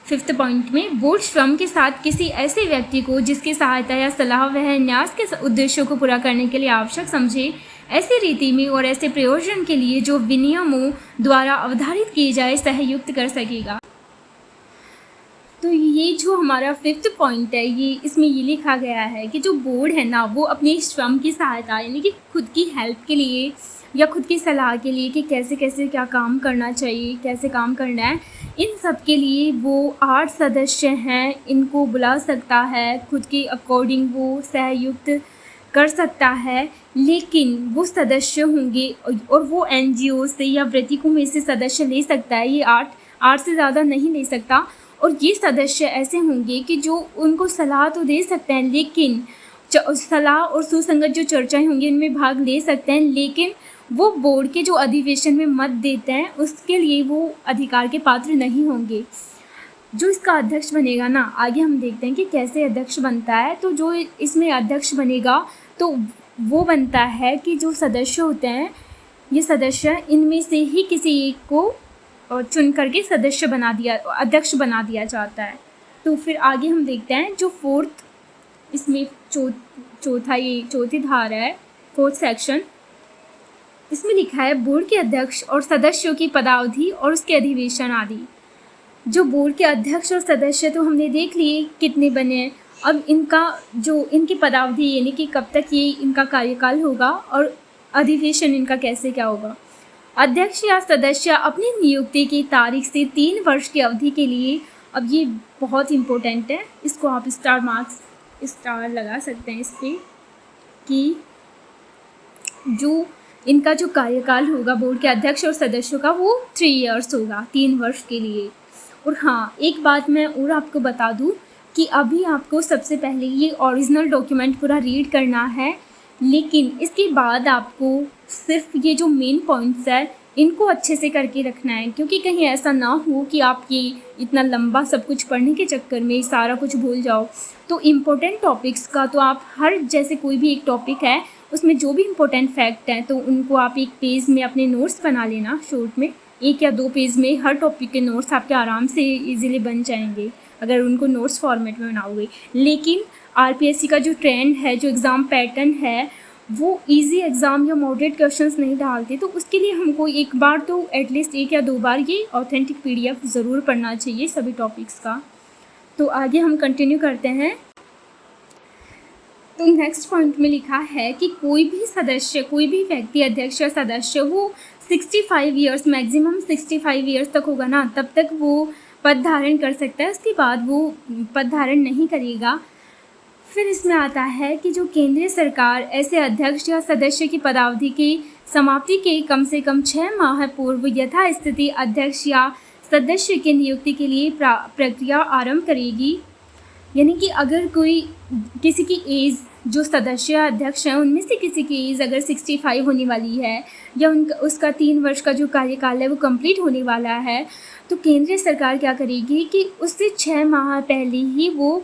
Speaker 1: 5th पॉइंट में। बोर्ड श्रम के साथ किसी ऐसे व्यक्ति को जिसकी सहायता या सलाह वह न्यास के उद्देश्यों को पूरा करने के लिए आवश्यक समझे, ऐसी रीति में और ऐसे प्रयोजन के लिए जो विनियमों द्वारा अवधारित किए जाए, सहयुक्त कर सकेगा। तो ये जो हमारा 5th पॉइंट है, ये इसमें ये लिखा गया है कि जो बोर्ड है ना, वो अपनी श्रम की सहायता, यानी कि खुद की हेल्प के लिए या खुद की सलाह के लिए कि कैसे कैसे क्या काम करना चाहिए, कैसे काम करना है, इन सब के लिए वो 8 सदस्य हैं, इनको बुला सकता है, खुद के अकॉर्डिंग वो सहयुक्त कर सकता है। लेकिन वो सदस्य होंगे और वो NGO से या वृत्तिकों में से सदस्य ले सकता है, ये 8 से ज़्यादा नहीं ले सकता। और ये सदस्य ऐसे होंगे कि जो उनको सलाह तो दे सकते हैं, लेकिन सलाह और सुसंगत जो चर्चाएं होंगी उनमें भाग ले सकते हैं, लेकिन वो बोर्ड के जो अधिवेशन में मत देते हैं उसके लिए वो अधिकार के पात्र नहीं होंगे। जो इसका अध्यक्ष बनेगा ना, आगे हम देखते हैं कि कैसे अध्यक्ष बनता है। तो जो इसमें अध्यक्ष बनेगा तो वो बनता है कि जो सदस्य होते हैं, ये सदस्य इनमें से ही किसी एक को चुन करके अध्यक्ष बना दिया जाता है। तो फिर आगे हम देखते हैं जो 4th इसमें चौथी धारा है, 4th सेक्शन, इसमें लिखा है बोर्ड के अध्यक्ष और सदस्यों की पदावधि और उसके अधिवेशन आदि। जो बोर्ड के अध्यक्ष और सदस्य तो हमने देख लिए कितने बने हैं। अब इनकी पदावधि, यानी कि कब तक ये इनका कार्यकाल होगा और अधिवेशन इनका कैसे क्या होगा। अध्यक्ष या सदस्य अपनी नियुक्ति की तारीख से 3 वर्ष की अवधि के लिए, अब ये बहुत इम्पोर्टेंट है, इसको आप स्टार लगा सकते हैं इस पर, कि जो इनका जो कार्यकाल होगा बोर्ड के अध्यक्ष और सदस्यों का, वो 3 इयर्स होगा, 3 वर्ष के लिए। और हाँ, एक बात मैं और आपको बता दूं कि अभी आपको सबसे पहले ये ओरिजिनल डॉक्यूमेंट पूरा रीड करना है, लेकिन इसके बाद आपको सिर्फ ये जो मेन पॉइंट्स है इनको अच्छे से करके रखना है, क्योंकि कहीं ऐसा ना हो कि आप ये इतना लंबा सब कुछ पढ़ने के चक्कर में सारा कुछ भूल जाओ। तो इम्पोर्टेंट टॉपिक्स का तो आप जैसे कोई भी एक टॉपिक है उसमें जो भी इम्पोर्टेंट फैक्ट हैं तो उनको आप एक पेज में अपने नोट्स बना लेना, शॉर्ट में 1 या 2 पेज में हर टॉपिक के नोट्स आपके आराम से इजीली बन जाएंगे अगर उनको नोट्स फॉर्मेट में बनाओगे। लेकिन RPSC का जो ट्रेंड है, जो एग्ज़ाम पैटर्न है, वो इजी एग्ज़ाम या मॉडरेट क्वेश्चंस नहीं डालते, तो उसके लिए हमको एक बार तो एटलीस्ट 1 या 2 बार ये ऑथेंटिक PDF ज़रूर पढ़ना चाहिए सभी टॉपिक्स का। तो आगे हम कंटिन्यू करते हैं। तो नेक्स्ट पॉइंट में लिखा है कि कोई भी व्यक्ति अध्यक्ष या सदस्य वो 65 ईयर्स, मैक्सिमम 65 ईयर्स तक होगा ना, तब तक वो पद धारण कर सकता है, उसके बाद वो पद धारण नहीं करेगा। फिर इसमें आता है कि जो केंद्रीय सरकार ऐसे अध्यक्ष या सदस्य की पदावधि की समाप्ति के कम से कम 6 माह पूर्व यथास्थिति अध्यक्ष या सदस्य की नियुक्ति के लिए प्रक्रिया आरंभ करेगी। यानी कि अगर किसी की एज, जो सदस्य अध्यक्ष हैं उनमें से किसी की एज अगर 65 होने वाली है या उसका 3 वर्ष का जो कार्यकाल है वो कंप्लीट होने वाला है, तो केंद्रीय सरकार क्या करेगी कि उससे 6 माह पहले ही वो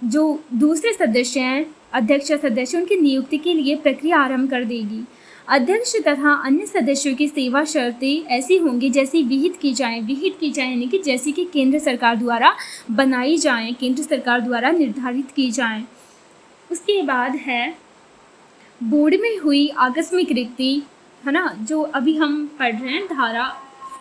Speaker 1: जो दूसरे सदस्य हैं, अध्यक्ष या सदस्य, उनकी नियुक्ति के लिए प्रक्रिया आरंभ कर देगी। अध्यक्ष तथा अन्य सदस्यों की सेवा शर्तें ऐसी होंगी जैसी विहित की जाएं यानी कि जैसी कि केंद्र सरकार द्वारा बनाई जाएं, केंद्र सरकार द्वारा निर्धारित की जाएं। उसके बाद है बोर्ड में हुई आकस्मिक रिक्ति, है ना, जो अभी हम पढ़ रहे हैं धारा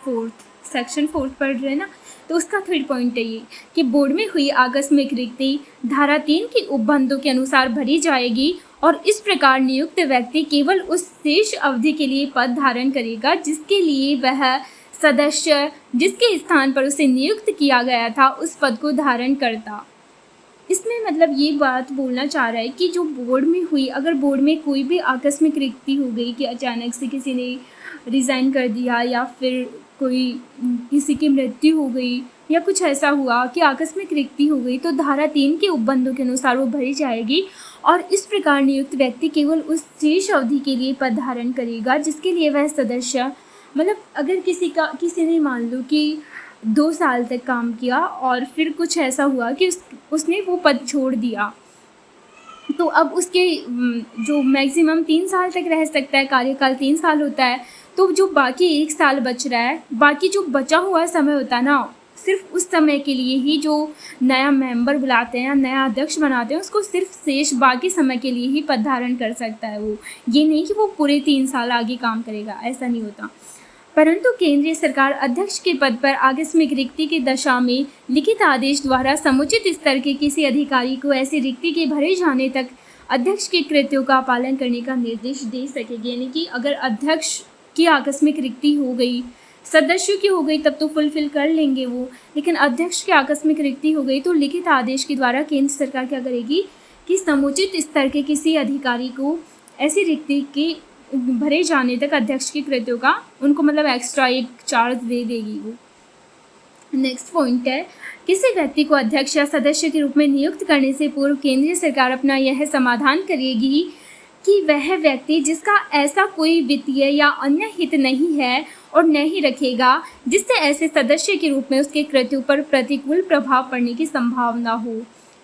Speaker 1: 4 सेक्शन 4 पढ़ रहे हैं ना, तो उसका 3rd पॉइंट है ये कि बोर्ड में हुई आकस्मिक रिक्ति धारा 3 के उपबंधों के अनुसार भरी जाएगी और इस प्रकार नियुक्त व्यक्ति केवल उस शेष अवधि के लिए पद धारण करेगा जिसके लिए वह सदस्य जिसके स्थान पर उसे नियुक्त किया गया था उस पद को धारण करता। इसमें मतलब ये बात बोलना चाह रहा है कि जो बोर्ड में हुई, अगर बोर्ड में कोई भी आकस्मिक रिक्ति हो गई कि अचानक से किसी ने रिज़ाइन कर दिया या फिर किसी की मृत्यु हो गई या कुछ ऐसा हुआ कि आकस्मिक रिक्ति हो गई, तो धारा 3 के उपबंधों के अनुसार वो भरी जाएगी और इस प्रकार नियुक्त व्यक्ति केवल उस शेष अवधि के लिए पद धारण करेगा जिसके लिए वह सदस्य, मतलब अगर किसी ने मान लो कि 2 साल तक काम किया और फिर कुछ ऐसा हुआ कि उसने वो पद छोड़ दिया, तो अब उसके जो मैक्सिमम 3 साल तक रह सकता है, कार्यकाल 3 साल होता है, तो जो बाकी 1 साल बच रहा है, बाकी जो बचा हुआ समय होता है ना, सिर्फ उस समय के लिए ही जो नया मेंबर बुलाते हैं या नया अध्यक्ष बनाते हैं उसको सिर्फ शेष बाकी समय के लिए ही पद धारण कर सकता है वो, ये नहीं कि वो पूरे 3 साल आगे काम करेगा, ऐसा नहीं होता। परंतु केंद्रीय सरकार अध्यक्ष के पद पर आकस्मिक रिक्ति की दशा में लिखित आदेश द्वारा समुचित स्तर के किसी अधिकारी को ऐसी रिक्ति के भरे जाने तक अध्यक्ष के कृत्यों का पालन करने का निर्देश दे सकेगी। यानी कि अगर अध्यक्ष की आकस्मिक रिक्ति हो गई, सदस्यों की हो गई तब तो फुलफिल कर लेंगे वो, लेकिन अध्यक्ष की आकस्मिक रिक्ति हो गई तो लिखित आदेश के द्वारा केंद्र सरकार क्या करेगी कि समुचित स्तर के किसी अधिकारी को ऐसी रिक्ति के भरे जाने तक अध्यक्ष के कृत्यों का उनको मतलब एक्स्ट्रा एक चार्ज दे देगी वो। नेक्स्ट पॉइंट है किसी व्यक्ति को अध्यक्ष या सदस्य के रूप में नियुक्त करने से पूर्व केंद्रीय सरकार अपना यह समाधान करेगी कि वह व्यक्ति जिसका ऐसा कोई वित्तीय या अन्य हित नहीं है और नहीं रखेगा जिससे ऐसे सदस्य के रूप में उसके कृत्यों पर प्रतिकूल प्रभाव पड़ने की संभावना हो।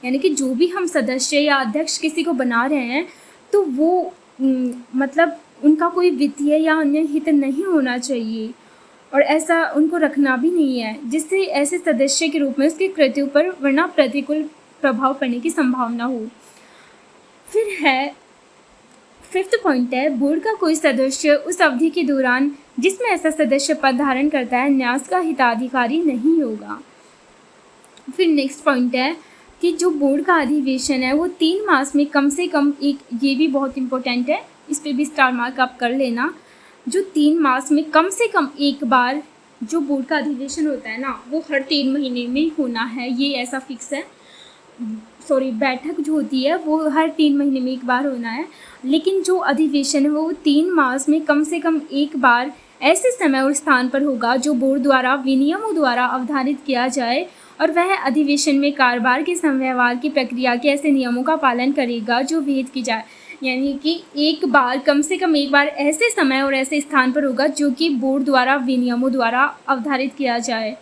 Speaker 1: यानी कि जो भी हम सदस्य या अध्यक्ष किसी को बना रहे हैं तो वो मतलब उनका कोई वित्तीय या अन्य हित नहीं होना चाहिए और ऐसा उनको रखना भी नहीं है जिससे ऐसे सदस्य के रूप में उसके कृत्यों पर वरना प्रतिकूल प्रभाव पड़ने की संभावना हो। फिर है 5th पॉइंट है बोर्ड का कोई सदस्य उस अवधि के दौरान जिसमें ऐसा सदस्य पद धारण करता है न्यास का हिताधिकारी नहीं होगा। फिर नेक्स्ट पॉइंट है कि जो बोर्ड का अधिवेशन है वो 3 मास में कम से कम एक, ये भी बहुत इंपॉर्टेंट है, इस पे भी स्टार मार्क आप कर लेना, जो 3 मास में कम से कम एक बार जो बोर्ड का अधिवेशन होता है ना वो हर 3 महीने में होना है, ये ऐसा फिक्स है। बैठक जो होती है वो हर 3 महीने में एक बार होना है, लेकिन जो अधिवेशन है वो 3 मास में कम से कम एक बार ऐसे समय और स्थान पर होगा जो बोर्ड द्वारा विनियमों द्वारा अवधारित किया जाए और वह अधिवेशन में कारोबार के संव्यवहार की प्रक्रिया के ऐसे नियमों का पालन करेगा जो विहित की जाए। यानी कि एक बार कम से कम एक बार ऐसे समय और ऐसे स्थान पर होगा जो कि बोर्ड द्वारा विनियमों द्वारा अवधारित किया जाए,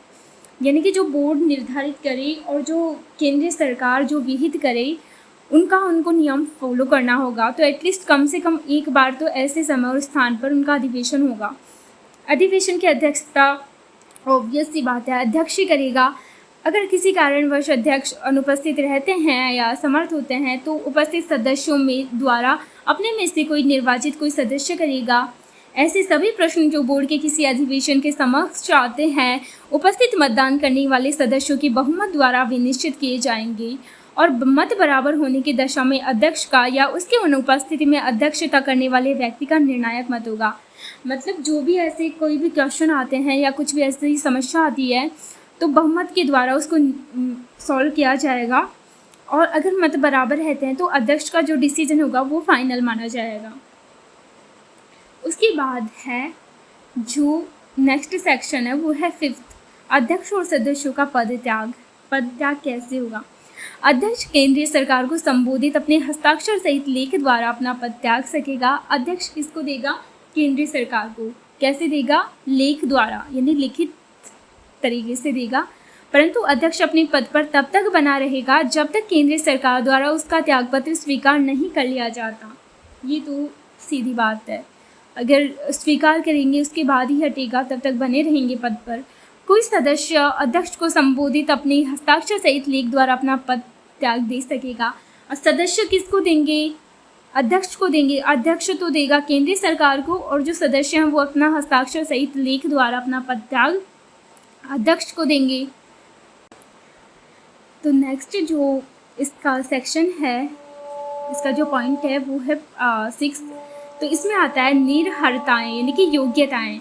Speaker 1: यानी कि जो बोर्ड निर्धारित करे और जो केंद्रीय सरकार जो विहित करे उनको नियम फॉलो करना होगा। तो एटलीस्ट कम से कम एक बार तो ऐसे समय और स्थान पर उनका अधिवेशन होगा। अधिवेशन की अध्यक्षता ऑब्वियस सी बात है अध्यक्ष ही करेगा। अगर किसी कारणवश अध्यक्ष अनुपस्थित रहते हैं या समर्थ होते हैं तो उपस्थित सदस्यों में द्वारा अपने में से कोई निर्वाचित कोई सदस्य करेगा। ऐसे सभी प्रश्न जो बोर्ड के किसी अधिवेशन के समक्ष आते हैं उपस्थित मतदान करने वाले सदस्यों की बहुमत द्वारा विनिश्चित किए जाएंगे और मत बराबर होने की दशा में अध्यक्ष का या उसके अनुपस्थिति में अध्यक्षता करने वाले व्यक्ति का निर्णायक मत होगा। मतलब जो भी ऐसे कोई भी क्वेश्चन आते हैं या कुछ भी ऐसी समस्या आती है तो बहुमत के द्वारा उसको सॉल्व किया जाएगा और अगर मत बराबर रहते हैं तो अध्यक्ष का जो डिसीजन होगा वो फाइनल माना जाएगा। उसके बाद है जो नेक्स्ट सेक्शन है वो है 5th अध्यक्ष और सदस्यों का पद त्याग कैसे होगा। अध्यक्ष केंद्रीय सरकार को संबोधित अपने हस्ताक्षर सहित लेख द्वारा अपना पद त्याग सकेगा। अध्यक्ष किसको देगा? केंद्रीय सरकार को। कैसे देगा? लेख द्वारा, यानी लिखित तरीके से देगा। परंतु अध्यक्ष अपने पद पर तब तक बना रहेगा जब तक केंद्रीय सरकार द्वारा उसका त्यागपत्र स्वीकार नहीं कर लिया जाता। ये तो सीधी बात है। अगर स्वीकार करेंगे उसके बाद ही हटेगा, तब तक बने रहेंगे पद पर। कोई सदस्य अध्यक्ष को संबोधित अपने हस्ताक्षर सहित लेख द्वारा अपना पद त्याग दे सकेगा। और सदस्य किसको देंगे? अध्यक्ष को देंगे। अध्यक्ष तो देगा केंद्रीय सरकार को, और जो सदस्य हैं वो अपना हस्ताक्षर सहित लेख द्वारा अपना पद त्याग अध्यक्ष को देंगे। तो नेक्स्ट जो इसका सेक्शन है, इसका जो पॉइंट है वो है 6। तो इसमें आता है निर्हरताएं यानी कि योग्यताएं।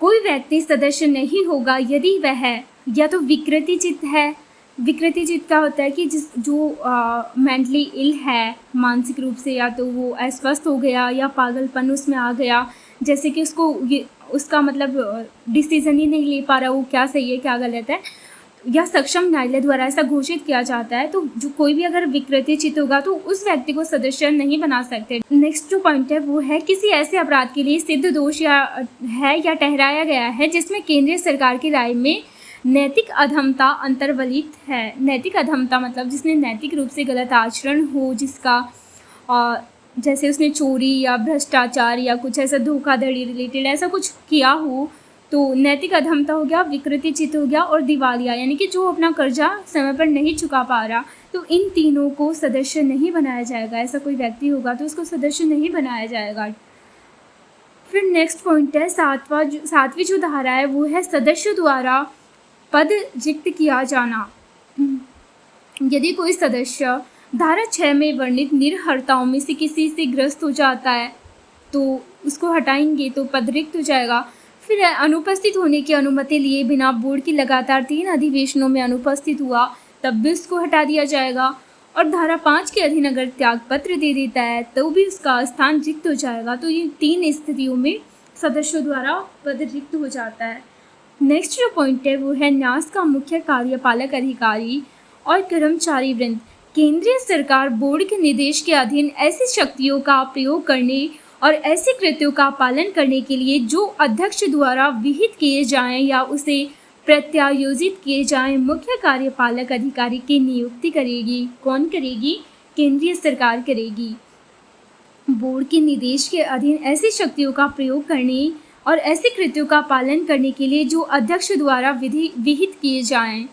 Speaker 1: कोई व्यक्ति सदस्य नहीं होगा यदि वह या तो विकृतिचित है। विकृतिचित क्या होता है कि जो मेंटली इल है, मानसिक रूप से, या तो वो अस्वस्थ हो गया या पागलपन उसमें आ गया, जैसे कि उसका मतलब डिसीजन ही नहीं ले पा रहा, वो क्या सही है क्या गलत है, या सक्षम न्यायालय द्वारा ऐसा घोषित किया जाता है। तो जो कोई भी अगर विकृतिचित होगा तो उस व्यक्ति को सदस्य नहीं बना सकते। नेक्स्ट जो पॉइंट है वो है किसी ऐसे अपराध के लिए सिद्ध दोष या ठहराया गया है जिसमें केंद्रीय सरकार की राय में नैतिक अधमता अंतर्वलित है। नैतिक अधमता मतलब जिसने नैतिक रूप से गलत आचरण हो, जिसका जैसे उसने चोरी या भ्रष्टाचार या कुछ ऐसा धोखाधड़ी रिलेटेड ऐसा कुछ किया हो, तो नैतिक अधमता हो गया, विकृतिचित हो गया, और दिवालिया यानी कि जो अपना कर्जा समय पर नहीं चुका पा रहा। तो इन तीनों को सदस्य नहीं बनाया जाएगा। ऐसा कोई व्यक्ति होगा तो उसको सदस्य नहीं बनाया जाएगा। फिर नेक्स्ट पॉइंट है सातवीं जो धारा है वो है सदस्य द्वारा पद रिक्त किया जाना। यदि कोई सदस्य धारा 6 में वर्णित निर्हरताओं में से किसी से ग्रस्त हो जाता है तो उसको हटाएंगे तो पद रिक्त हो जाएगा। फिर अनुपस्थित होने की अनुमति लिए बिना बोर्ड की लगातार 3 अधिवेशनों में अनुपस्थित हुआ तब भी उसको हटा दिया जाएगा। और धारा 5 के अधीन अगर त्याग पत्र दे देता है तो भी उसका स्थान रिक्त हो जाएगा। तो ये 3 स्थितियों में सदस्यों द्वारा पद रिक्त हो जाता है। नेक्स्ट जो पॉइंट है वो है न्यास का मुख्य कार्यपालक अधिकारी और कर्मचारी वृंद केंद्रीय सरकार बोर्ड के निर्देश के अधीन ऐसी शक्तियों का प्रयोग करने और ऐसे कृत्यों का पालन करने के लिए जो अध्यक्ष द्वारा विहित किए जाएं या उसे प्रत्यायोजित किए जाएं मुख्य कार्यपालक अधिकारी की नियुक्ति करेगी। कौन करेगी? केंद्रीय सरकार करेगी। बोर्ड के निर्देश के अधीन ऐसी शक्तियों का प्रयोग करने और ऐसे कृत्यों का पालन करने के लिए जो अध्यक्ष द्वारा विहित किए जाएं,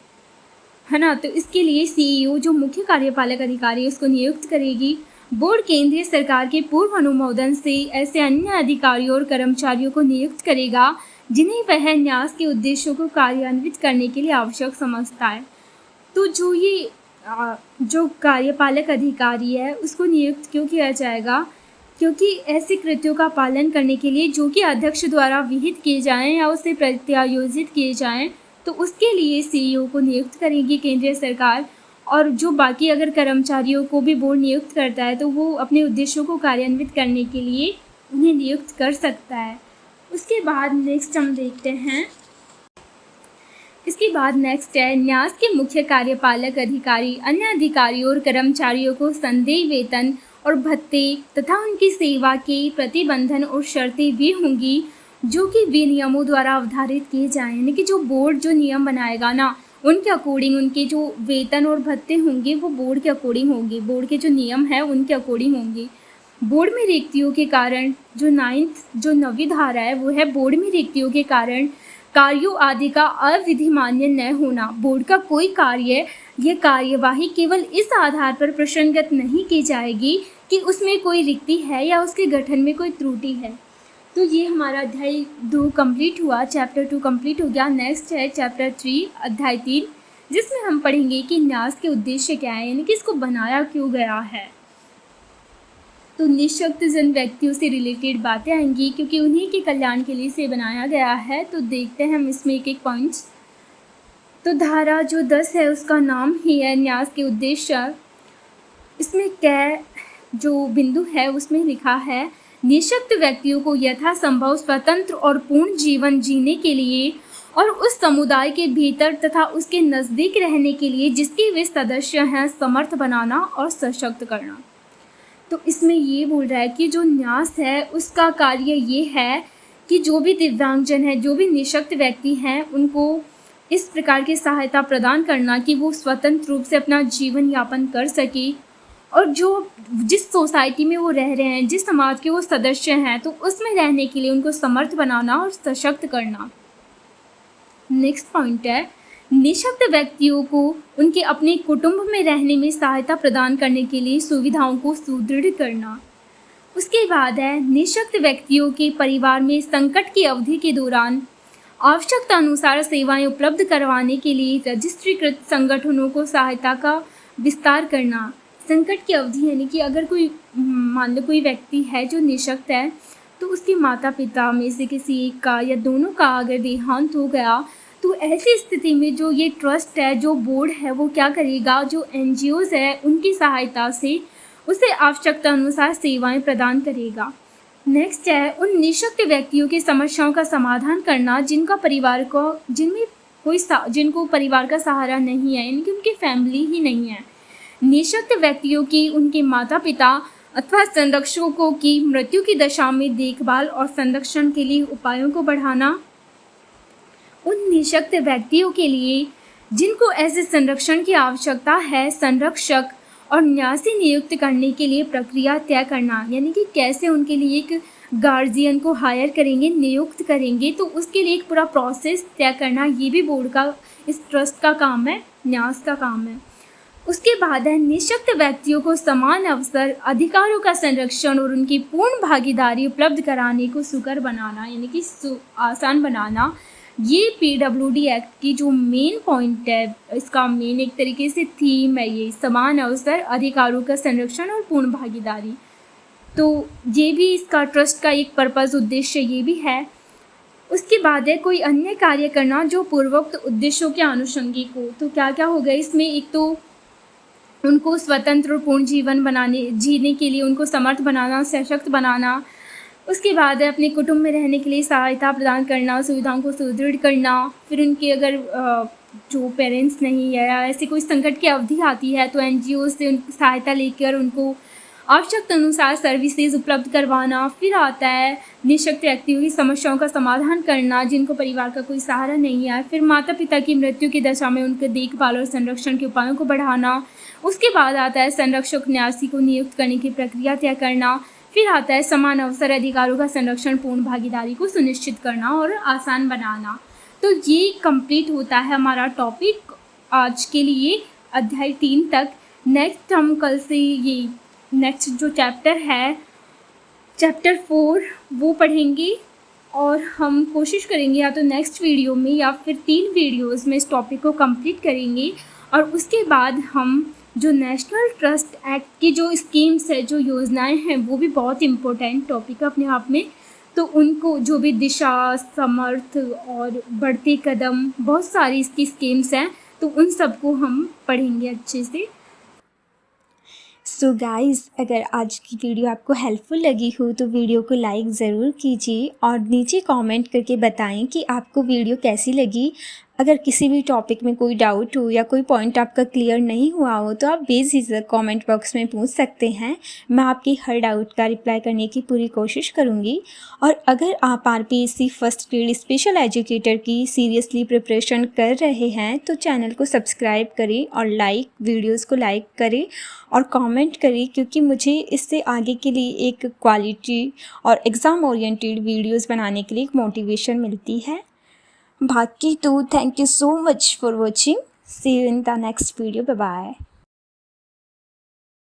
Speaker 1: है ना। तो इसके लिए सीईओ जो मुख्य कार्यपालक अधिकारी है उसको नियुक्त करेगी। बोर्ड केंद्रीय सरकार के पूर्व अनुमोदन से ऐसे अन्य अधिकारियों और कर्मचारियों को नियुक्त करेगा जिन्हें वह न्यास के उद्देश्यों को कार्यान्वित करने के लिए आवश्यक समझता है। तो जो कार्यपालक अधिकारी है उसको नियुक्त क्यों किया जाएगा? क्योंकि ऐसे कृत्यों का पालन करने के लिए जो कि अध्यक्ष द्वारा विहित किए जाएं या उसे प्रत्यायोजित किए जाएं, तो उसके लिए सीईओ को नियुक्त करेगी केंद्रीय सरकार। और जो बाकी अगर कर्मचारियों को भी बोर्ड नियुक्त करता है तो वो अपने उद्देश्यों को कार्यान्वित करने के लिए उन्हें नियुक्त कर सकता है। उसके बाद नेक्स्ट हम देखते हैं, इसके बाद नेक्स्ट है न्यास के मुख्य कार्यपालक अधिकारी अन्य अधिकारियों और कर्मचारियों को संदेय वेतन और भत्ते तथा उनकी सेवा के प्रतिबंधन और शर्तें भी होंगी जो कि विनियमों द्वारा अवधारित किए जाएं। यानी कि जो बोर्ड जो नियम बनाएगा ना, उनके अकॉर्डिंग उनके जो वेतन और भत्ते होंगे वो बोर्ड के अकॉर्डिंग होंगे, बोर्ड के जो नियम है उनके अकॉर्डिंग होंगे। बोर्ड में रिक्तियों के कारण जो 9वीं धारा है वो है बोर्ड में रिक्तियों के कारण कार्यों आदि का अविधिमान्य न होना। बोर्ड का कोई कार्य यह कार्यवाही केवल इस आधार पर प्रसंगत नहीं की जाएगी कि उसमें कोई रिक्ति है या उसके गठन में कोई त्रुटि है। तो ये हमारा अध्याय 2 कंप्लीट हुआ, चैप्टर 2 कंप्लीट हो गया। नेक्स्ट है चैप्टर 3 अध्याय 3 जिसमें हम पढ़ेंगे कि न्यास के उद्देश्य क्या है, यानी कि इसको बनाया क्यों गया है। तो निःशक्तजन व्यक्तियों से रिलेटेड बातें आएंगी क्योंकि उन्हीं के कल्याण के लिए इसे बनाया गया है। तो देखते हैं हम इसमें एक एक पॉइंट्स। तो धारा जो 10 है उसका नाम ही है न्यास के उद्देश्य। इसमें क्या जो बिंदु है उसमें लिखा है निःशक्त व्यक्तियों को यथासंभव स्वतंत्र और पूर्ण जीवन जीने के लिए और उस समुदाय के भीतर तथा उसके नज़दीक रहने के लिए जिसके वे सदस्य हैं समर्थ बनाना और सशक्त करना। तो इसमें ये बोल रहा है कि जो न्यास है उसका कार्य ये है कि जो भी दिव्यांगजन है, जो भी निःशक्त व्यक्ति हैं, उनको इस प्रकार की सहायता प्रदान करना कि वो स्वतंत्र रूप से अपना जीवन यापन कर सके और जो जिस सोसाइटी में वो रह रहे हैं, जिस समाज के वो सदस्य हैं, तो उसमें रहने के लिए उनको समर्थ बनाना और सशक्त करना। नेक्स्ट पॉइंट है निःशक्त व्यक्तियों को उनके अपने कुटुंब में रहने में सहायता प्रदान करने के लिए सुविधाओं को सुदृढ़ करना। उसके बाद है निःशक्त व्यक्तियों के परिवार में संकट की अवधि के दौरान आवश्यकता अनुसार सेवाएं उपलब्ध करवाने के लिए रजिस्ट्रीकृत संगठनों को सहायता का विस्तार करना। संकट की अवधि यानी कि अगर कोई मान लो कोई व्यक्ति है जो निःशक्त है, तो उसके माता पिता में से किसी एक का या दोनों का अगर देहांत हो गया, तो ऐसी स्थिति में जो ये ट्रस्ट है, जो बोर्ड है, वो क्या करेगा, जो NGOs है उनकी सहायता से उसे आवश्यकता अनुसार सेवाएं प्रदान करेगा। नेक्स्ट है उन निःशक्त व्यक्तियों की समस्याओं का समाधान करना जिनको परिवार का सहारा नहीं है, यानी कि उनकी फैमिली ही नहीं है। निःशक्त व्यक्तियों की उनके माता पिता अथवा संरक्षकों की मृत्यु की दशा में देखभाल और संरक्षण के लिए उपायों को बढ़ाना। उन निःशक्त व्यक्तियों के लिए जिनको ऐसे संरक्षण की आवश्यकता है, संरक्षक और न्यासी नियुक्त करने के लिए प्रक्रिया तय करना, यानी कि कैसे उनके लिए एक गार्जियन को हायर करेंगे, नियुक्त करेंगे, तो उसके लिए एक पूरा प्रोसेस तय करना। ये भी बोर्ड का, इस ट्रस्ट का काम है, न्यास का काम है। उसके बाद है निःशक्त व्यक्तियों को समान अवसर, अधिकारों का संरक्षण और उनकी पूर्ण भागीदारी उपलब्ध कराने को सुकर बनाना, यानी कि आसान बनाना। ये PWD एक्ट की जो मेन पॉइंट है, इसका मेन एक तरीके से थीम है, ये समान अवसर, अधिकारों का संरक्षण और पूर्ण भागीदारी। तो ये भी इसका ट्रस्ट का एक पर्पस, उद्देश्य ये भी है। उसके बाद है कोई अन्य कार्य करना जो पूर्वोक्त उद्देश्यों के आनुषंगिक हो। तो क्या क्या होगा इसमें, एक तो उनको स्वतंत्र और पूर्ण जीवन जीने के लिए उनको समर्थ बनाना, सशक्त बनाना। उसके बाद है अपने कुटुंब में रहने के लिए सहायता प्रदान करना, सुविधाओं को सुदृढ़ करना। फिर उनके अगर जो पेरेंट्स नहीं है या ऐसी कोई संकट की अवधि आती है, तो NGO से उनकी सहायता लेकर उनको आवश्यकता अनुसार सर्विसेज उपलब्ध करवाना। फिर आता है निःशक्त व्यक्तियों की समस्याओं का समाधान करना जिनको परिवार का कोई सहारा नहीं है। फिर माता पिता की मृत्यु की दशा में उनके देखभाल और संरक्षण के उपायों को बढ़ाना। उसके बाद आता है संरक्षक न्यासी को नियुक्त करने की प्रक्रिया तय करना। फिर आता है समान अवसर, अधिकारों का संरक्षण, पूर्ण भागीदारी को सुनिश्चित करना और आसान बनाना। तो ये कंप्लीट होता है हमारा टॉपिक आज के लिए, अध्याय 3 तक। नेक्स्ट हम कल से ये नेक्स्ट जो चैप्टर है, चैप्टर 4, वो पढ़ेंगे और हम कोशिश करेंगे या तो नेक्स्ट वीडियो में या फिर 3 वीडियोज़ में इस टॉपिक को कंप्लीट करेंगे। और उसके बाद हम जो नेशनल ट्रस्ट एक्ट की जो स्कीम्स है, जो योजनाएं हैं, वो भी बहुत इम्पोर्टेंट टॉपिक है अपने आप में। तो उनको जो भी दिशा, समर्थ और बढ़ते कदम, बहुत सारी इसकी स्कीम्स हैं, तो उन सबको हम पढ़ेंगे अच्छे से।
Speaker 2: सो गाइज़, अगर आज की वीडियो आपको हेल्पफुल लगी हो तो वीडियो को लाइक ज़रूर कीजिए और नीचे कमेंट करके बताएं कि आपको वीडियो कैसी लगी। अगर किसी भी टॉपिक में कोई डाउट हो या कोई पॉइंट आपका क्लियर नहीं हुआ हो तो आप बेझिझक कमेंट बॉक्स में पूछ सकते हैं। मैं आपकी हर डाउट का रिप्लाई करने की पूरी कोशिश करूंगी। और अगर आप RPSC first grade special educator की सीरियसली प्रिपरेशन कर रहे हैं तो चैनल को सब्सक्राइब करें और वीडियोज़ को लाइक करें और कमेंट करें, क्योंकि मुझे इससे आगे के लिए एक क्वालिटी और एग्ज़ाम ओरिएंटेड वीडियोज़ बनाने के लिए एक मोटिवेशन मिलती है। बाकी तो thank you so much for watching. See you in the next video. Bye bye.